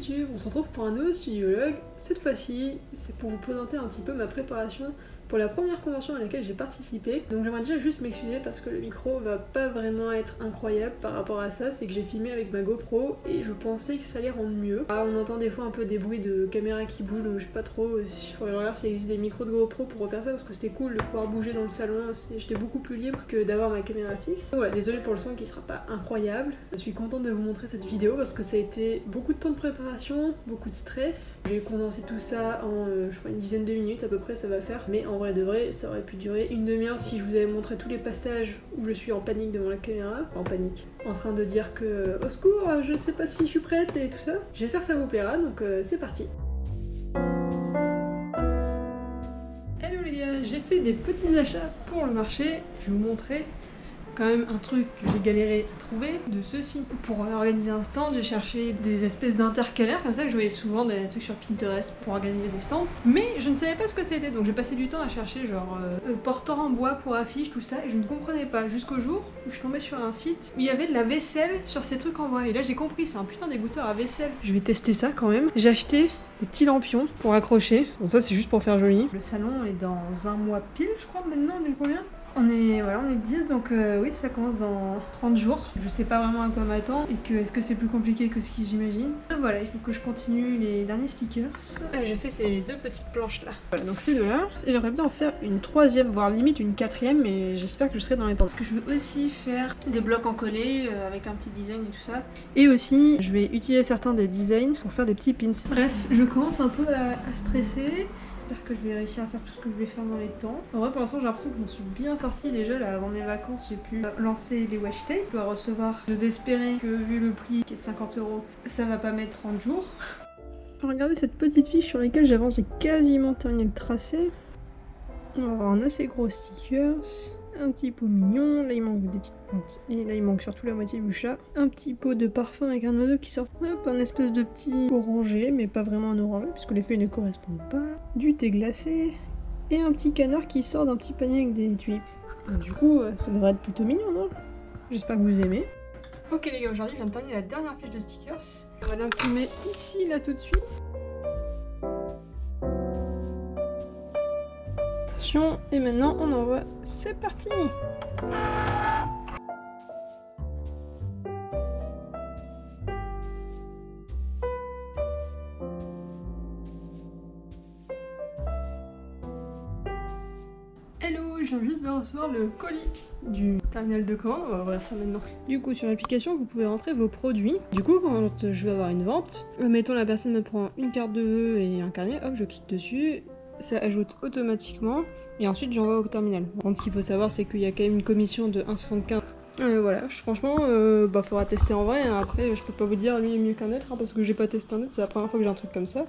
YouTube, on se retrouve pour un nouveau studiologue. Cette fois-ci, c'est pour vous présenter un petit peu ma préparation pour la première convention à laquelle j'ai participé. Donc j'aimerais déjà juste m'excuser parce que le micro va pas vraiment être incroyable par rapport à ça, c'est que j'ai filmé avec ma GoPro et je pensais que ça allait rendre mieux. Ah, on entend des fois un peu des bruits de caméra qui bougent, donc je sais pas trop, il faudrait regarder s'il existe des micros de GoPro pour refaire ça parce que c'était cool de pouvoir bouger dans le salon, j'étais beaucoup plus libre que d'avoir ma caméra fixe. Donc voilà, désolé pour le son qui sera pas incroyable. Je suis contente de vous montrer cette vidéo parce que ça a été beaucoup de temps de préparation, beaucoup de stress. J'ai condensé tout ça en je crois une dizaine de minutes à peu près ça va faire, mais en vrai de vrai ça aurait pu durer une demi-heure si je vous avais montré tous les passages où je suis en panique devant la caméra, enfin, en panique, en train de dire que au secours, je sais pas si je suis prête et tout ça. J'espère que ça vous plaira, donc c'est parti. Hello les gars, j'ai fait des petits achats pour le marché, je vais vous montrer quand même un truc que j'ai galéré à trouver, de ceci. Pour organiser un stand, j'ai cherché des espèces d'intercalaires comme ça que je voyais souvent des trucs sur Pinterest pour organiser des stands, mais je ne savais pas ce que c'était, donc j'ai passé du temps à chercher genre porteur en bois pour affiches, tout ça, et je ne comprenais pas jusqu'au jour où je suis tombée sur un site où il y avait de la vaisselle sur ces trucs en bois, et là j'ai compris, c'est un putain d'égoutteur à vaisselle. Je vais tester ça quand même. J'ai acheté des petits lampions pour accrocher, donc ça c'est juste pour faire joli. Le salon est dans un mois pile je crois maintenant, on est combien ? On est 10, donc oui, ça commence dans 30 jours. Je sais pas vraiment à quoi m'attendre et que est-ce que c'est plus compliqué que ce que j'imagine. Voilà, il faut que je continue les derniers stickers. J'ai fait ces deux petites planches là. Voilà, donc ces deux-là. Et j'aimerais bien en faire une troisième, voire limite une quatrième, mais j'espère que je serai dans les temps. Parce que je veux aussi faire des blocs en collé avec un petit design et tout ça. Et aussi, je vais utiliser certains des designs pour faire des petits pins. Bref, je commence un peu à stresser. J'espère que je vais réussir à faire tout ce que je vais faire dans les temps. En vrai pour l'instant j'ai l'impression que je m'en suis bien sortie déjà là avant mes vacances, j'ai pu lancer les washi tape. Je dois recevoir, j'ose espérer que vu le prix qui est de 50 €, ça va pas mettre 30 jours. Regardez cette petite fiche sur laquelle j'avance, j'ai quasiment terminé le tracé. On va avoir un assez gros stickers. Un petit pot mignon, là il manque des petites plantes et là il manque surtout la moitié du chat. Un petit pot de parfum avec un oiseau qui sort, hop, un espèce de petit orangé mais pas vraiment un orangé puisque les feuilles ne correspondent pas. Du thé glacé et un petit canard qui sort d'un petit panier avec des tulipes. Du coup ça devrait être plutôt mignon, non? J'espère que vous aimez. Ok les gars, aujourd'hui je viens de terminer la dernière fiche de stickers. On va l'imprimer ici là tout de suite. Et maintenant on envoie, c'est parti! Hello, je viens juste de recevoir le colis du terminal de commande, on va ouvrir ça maintenant. Du coup sur l'application vous pouvez rentrer vos produits. Du coup quand je vais avoir une vente, mettons la personne me prend une carte de vœux et un carnet, hop je clique dessus. Ça ajoute automatiquement et ensuite j'envoie au terminal. Par contre, ce qu'il faut savoir, c'est qu'il y a quand même une commission de 1,75. Voilà, franchement, faudra tester en vrai. Hein. Après, je peux pas vous dire lui est mieux qu'un autre hein, parce que j'ai pas testé un autre, c'est la première fois que j'ai un truc comme ça.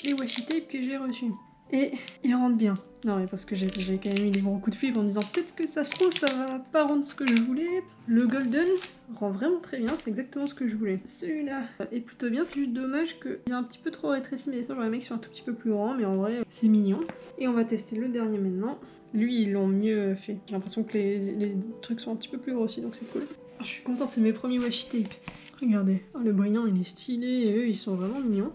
Les washi tape que j'ai reçus. Et ils rendent bien. Non mais parce que j'ai quand même eu des gros coups de fibre en disant peut-être que ça se trouve ça va pas rendre ce que je voulais. Le golden rend vraiment très bien, c'est exactement ce que je voulais. Celui-là est plutôt bien, c'est juste dommage qu'il est un petit peu trop rétréci, mais ça j'aurais aimé qu'il soit un tout petit peu plus grand, mais en vrai c'est mignon. Et on va tester le dernier maintenant. Lui ils l'ont mieux fait. J'ai l'impression que les trucs sont un petit peu plus grossis donc c'est cool. Je suis contente, c'est mes premiers washi tape. Regardez, le brillant il est stylé et eux ils sont vraiment mignons.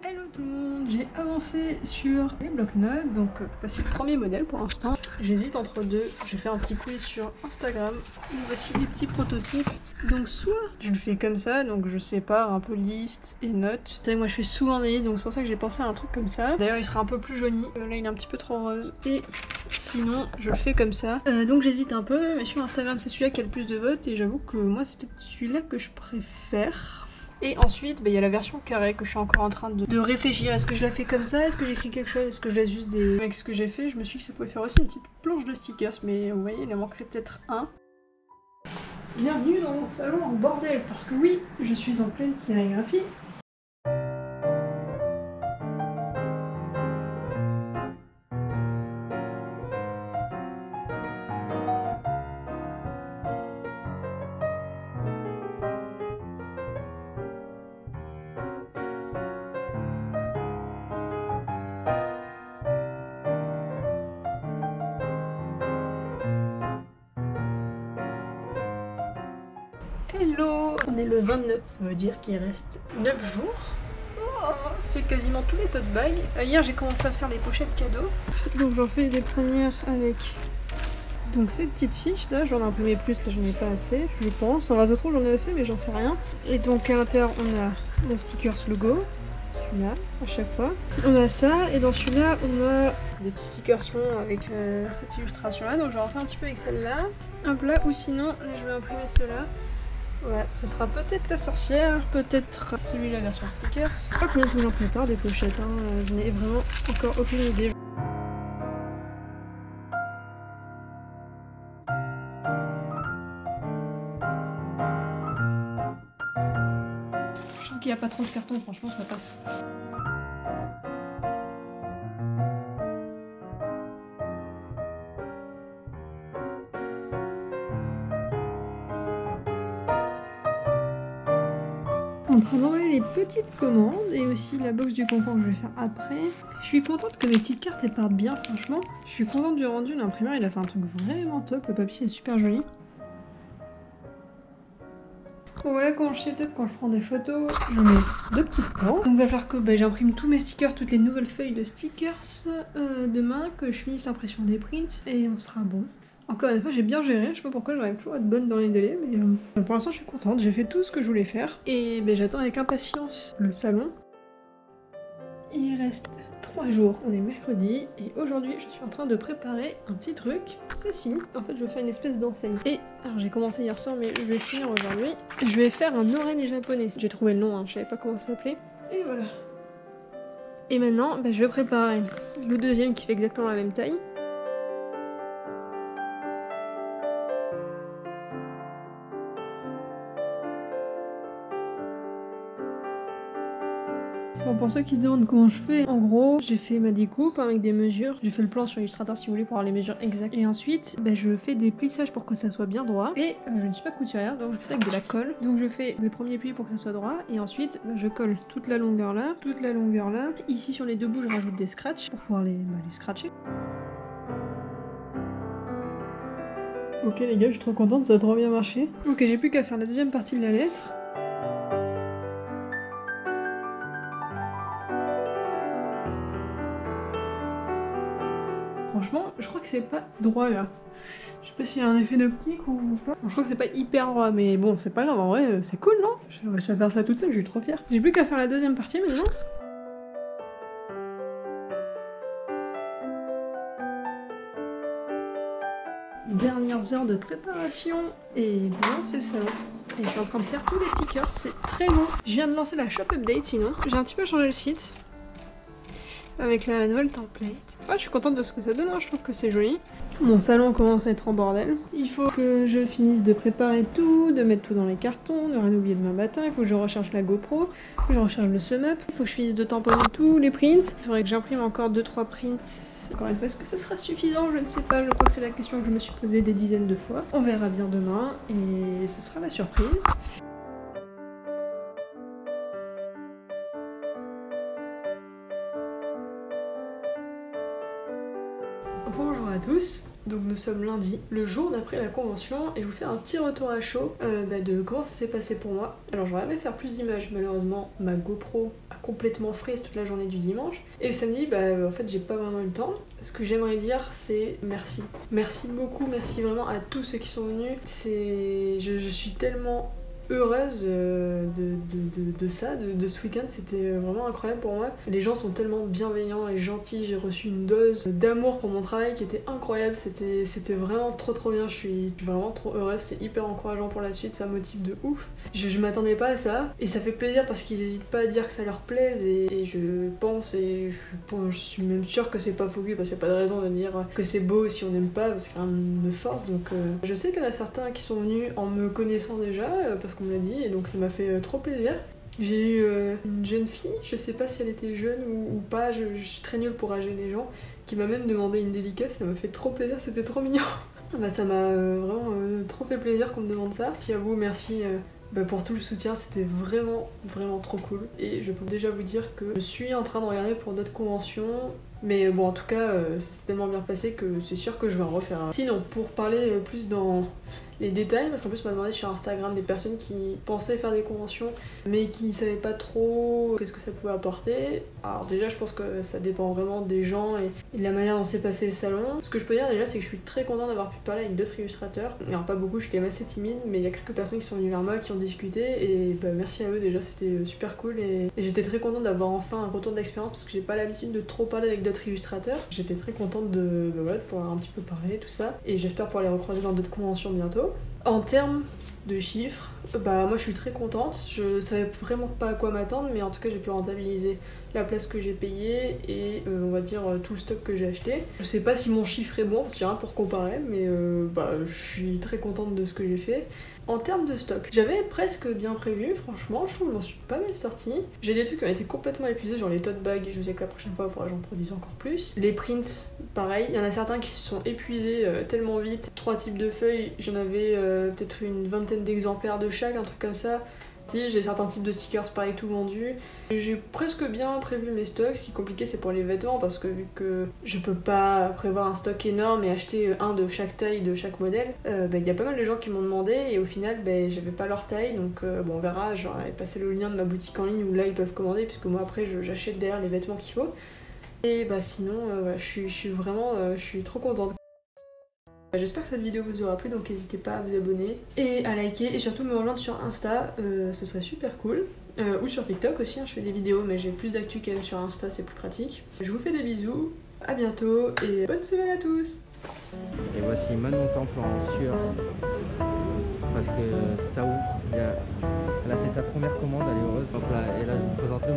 Hello tout le monde, j'ai avancé sur les blocs-notes, donc voici le premier modèle pour l'instant. J'hésite entre deux, je vais faire un petit quiz sur Instagram. Voici les petits prototypes. Donc soit je le fais comme ça, donc je sépare un peu liste et notes. Vous savez, moi je fais souvent des listes, donc c'est pour ça que j'ai pensé à un truc comme ça. D'ailleurs il sera un peu plus jauni, là il est un petit peu trop rose. Et sinon je le fais comme ça. Donc j'hésite un peu, mais sur Instagram c'est celui-là qui a le plus de votes et j'avoue que moi c'est peut-être celui-là que je préfère. Et ensuite, il y a la version carrée que je suis encore en train de réfléchir. Est-ce que je la fais comme ça? Est-ce que j'écris quelque chose? Est-ce que je laisse juste des... Avec ce que j'ai fait, je me suis dit que ça pouvait faire aussi une petite planche de stickers. Mais vous voyez, il en manquerait peut-être un. Bienvenue dans mon salon en bordel. Parce que oui, je suis en pleine sérigraphie. Hello! On est le 29, ça veut dire qu'il reste 9 jours. Oh, on fait quasiment tous les tote bags. Hier j'ai commencé à faire les pochettes cadeaux. Donc j'en fais des premières avec donc ces petites fiches là, j'en ai imprimé plus, là j'en ai pas assez, je pense. En vrai ça se trouve j'en ai assez mais j'en sais rien. Et donc à l'intérieur on a mon stickers logo, celui-là à chaque fois. On a ça et dans celui-là on a des petits stickers avec cette illustration là, donc je vais en faire un petit peu avec celle-là. Hop là, ou sinon je vais imprimer ceux-là. Ouais, ça sera peut-être la sorcière, peut-être celui-là version stickers. Je sais pas combien de temps j'en prépare des pochettes, hein. Je n'ai vraiment encore aucune idée. Je trouve qu'il n'y a pas trop de carton, franchement ça passe. En train d'envoyer les petites commandes et aussi la box du concours que je vais faire après. Je suis contente que mes petites cartes elles partent bien, franchement. Je suis contente du rendu, l'imprimeur il a fait un truc vraiment top, le papier est super joli. Bon, voilà comment je setup quand je prends des photos, je mets 2 petits plans. Donc il va falloir que j'imprime tous mes stickers, toutes les nouvelles feuilles de stickers demain, que je finisse l'impression des prints et on sera bon. Encore une fois, j'ai bien géré, je sais pas pourquoi j'arrive toujours à être bonne dans les délais, mais pour l'instant je suis contente, j'ai fait tout ce que je voulais faire. Et j'attends avec impatience le salon. Il reste 3 jours, on est mercredi, et aujourd'hui je suis en train de préparer un petit truc. Ceci, en fait je vais faire une espèce d'enseigne. Et alors j'ai commencé hier soir, mais je vais finir aujourd'hui. Je vais faire un orange japonais. J'ai trouvé le nom, hein, je savais pas comment ça s'appelait. Et voilà. Et maintenant, je vais préparer le deuxième qui fait exactement la même taille. Bon, pour ceux qui se demandent comment je fais, en gros, j'ai fait ma découpe avec des mesures. J'ai fait le plan sur Illustrator si vous voulez pour avoir les mesures exactes. Et ensuite, je fais des plissages pour que ça soit bien droit. Et je ne suis pas couturière, donc je fais ça avec de la colle. Donc je fais les premiers plis pour que ça soit droit. Et ensuite, je colle toute la longueur là, toute la longueur là. Ici sur les deux bouts, je rajoute des scratchs pour pouvoir les scratcher. Ok les gars, je suis trop contente, ça a trop bien marché. Ok, j'ai plus qu'à faire la deuxième partie de la lettre. Franchement, je crois que c'est pas droit là. Je sais pas s'il y a un effet d'optique ou pas. Bon, je crois que c'est pas hyper droit, mais bon, c'est pas grave, en vrai, c'est cool, non? Je vais faire ça toute seule, je suis trop fière. J'ai plus qu'à faire la deuxième partie maintenant. Dernières heures de préparation et demain c'est le salon. Et je suis en train de faire tous les stickers, c'est très long. Je viens de lancer la shop update sinon. J'ai un petit peu changé le site avec la nouvelle template. Ouais, je suis contente de ce que ça donne, hein. Je trouve que c'est joli. Mon salon commence à être en bordel. Il faut que je finisse de préparer tout, de mettre tout dans les cartons, de rien oublier demain matin. Il faut que je recharge la GoPro, que je recharge le sum-up. Il faut que je finisse de tamponner tous les prints. Il faudrait que j'imprime encore 2-3 prints. Encore une fois, est-ce que ça sera suffisant? Je ne sais pas. Je crois que c'est la question que je me suis posée des dizaines de fois. On verra bien demain et ce sera la surprise. Bonjour à tous, donc nous sommes lundi, le jour d'après la convention, et je vous fais un petit retour à chaud de comment ça s'est passé pour moi. Alors j'aurais aimé faire plus d'images, malheureusement ma GoPro a complètement freeze toute la journée du dimanche, et le samedi en fait j'ai pas vraiment eu le temps. Ce que j'aimerais dire c'est merci. Merci beaucoup, merci vraiment à tous ceux qui sont venus. Je suis tellement heureuse de ça, de ce week-end, c'était vraiment incroyable pour moi. Les gens sont tellement bienveillants et gentils, j'ai reçu une dose d'amour pour mon travail qui était incroyable, c'était vraiment trop bien, je suis vraiment trop heureuse, c'est hyper encourageant pour la suite, ça motive de ouf. Je m'attendais pas à ça, et ça fait plaisir parce qu'ils hésitent pas à dire que ça leur plaise, et je pense, et je suis même sûre que c'est pas faux parce qu'il n'y a pas de raison de dire que c'est beau si on n'aime pas, parce que rien ne me force, donc je sais qu'il y en a certains qui sont venus en me connaissant déjà, parce qu'on me l'a dit, et donc ça m'a fait trop plaisir. J'ai eu une jeune fille, je sais pas si elle était jeune ou pas, je suis très nulle pour âger les gens, qui m'a même demandé une dédicace, ça m'a fait trop plaisir, c'était trop mignon. Ça m'a vraiment trop fait plaisir qu'on me demande ça. Merci à vous, merci pour tout le soutien, c'était vraiment trop cool. Et je peux déjà vous dire que je suis en train de regarder pour d'autres conventions Mais bon, en tout cas, ça s'est tellement bien passé que c'est sûr que je vais en refaire un. Sinon, pour parler plus dans les détails, parce qu'en plus on m'a demandé sur Instagram des personnes qui pensaient faire des conventions mais qui savaient pas trop qu'est-ce que ça pouvait apporter. Alors déjà je pense que ça dépend vraiment des gens et de la manière dont s'est passé le salon. Ce que je peux dire déjà c'est que je suis très contente d'avoir pu parler avec d'autres illustrateurs. Alors pas beaucoup, je suis quand même assez timide, mais il y a quelques personnes qui sont venues vers moi, qui ont discuté et bah, merci à eux déjà, c'était super cool et j'étais très contente d'avoir enfin un retour d'expérience parce que j'ai pas l'habitude de trop parler avec d'autres illustrateurs. J'étais très contente de pouvoir un petit peu parler tout ça et j'espère pouvoir les recroiser dans d'autres conventions bientôt. En termes de chiffres, bah moi je suis très contente, je savais vraiment pas à quoi m'attendre mais en tout cas j'ai pu rentabiliser la place que j'ai payée et on va dire tout le stock que j'ai acheté. Je sais pas si mon chiffre est bon parce qu'il y a rien pour comparer mais je suis très contente de ce que j'ai fait. En termes de stock, j'avais presque bien prévu, franchement, je trouve que je m'en suis pas mal sortie. J'ai des trucs qui ont été complètement épuisés, genre les tote bags, je sais que la prochaine fois il faudra que j'en produise encore plus. Les prints, pareil, il y en a certains qui se sont épuisés tellement vite. 3 types de feuilles, j'en avais peut-être une vingtaine d'exemplaires de chaque, un truc comme ça. J'ai certains types de stickers pareil tout vendus. J'ai presque bien prévu mes stocks. Ce qui est compliqué c'est pour les vêtements parce que vu que je peux pas prévoir un stock énorme et acheter un de chaque taille de chaque modèle, y a pas mal de gens qui m'ont demandé et au final j'avais pas leur taille donc on verra, j'aurais passé le lien de ma boutique en ligne où là ils peuvent commander puisque moi après j'achète derrière les vêtements qu'il faut. Et sinon je suis vraiment je suis trop contente. J'espère que cette vidéo vous aura plu, donc n'hésitez pas à vous abonner et à liker et surtout me rejoindre sur Insta, ce serait super cool. Ou sur TikTok aussi, je fais des vidéos mais j'ai plus d'actu quand même sur Insta, c'est plus pratique. Je vous fais des bisous, à bientôt et bonne semaine à tous. Et voici Manon Temple en sueur parce que ça ouvre. Elle a fait sa première commande, elle est heureuse. Donc là, et là je vous présente le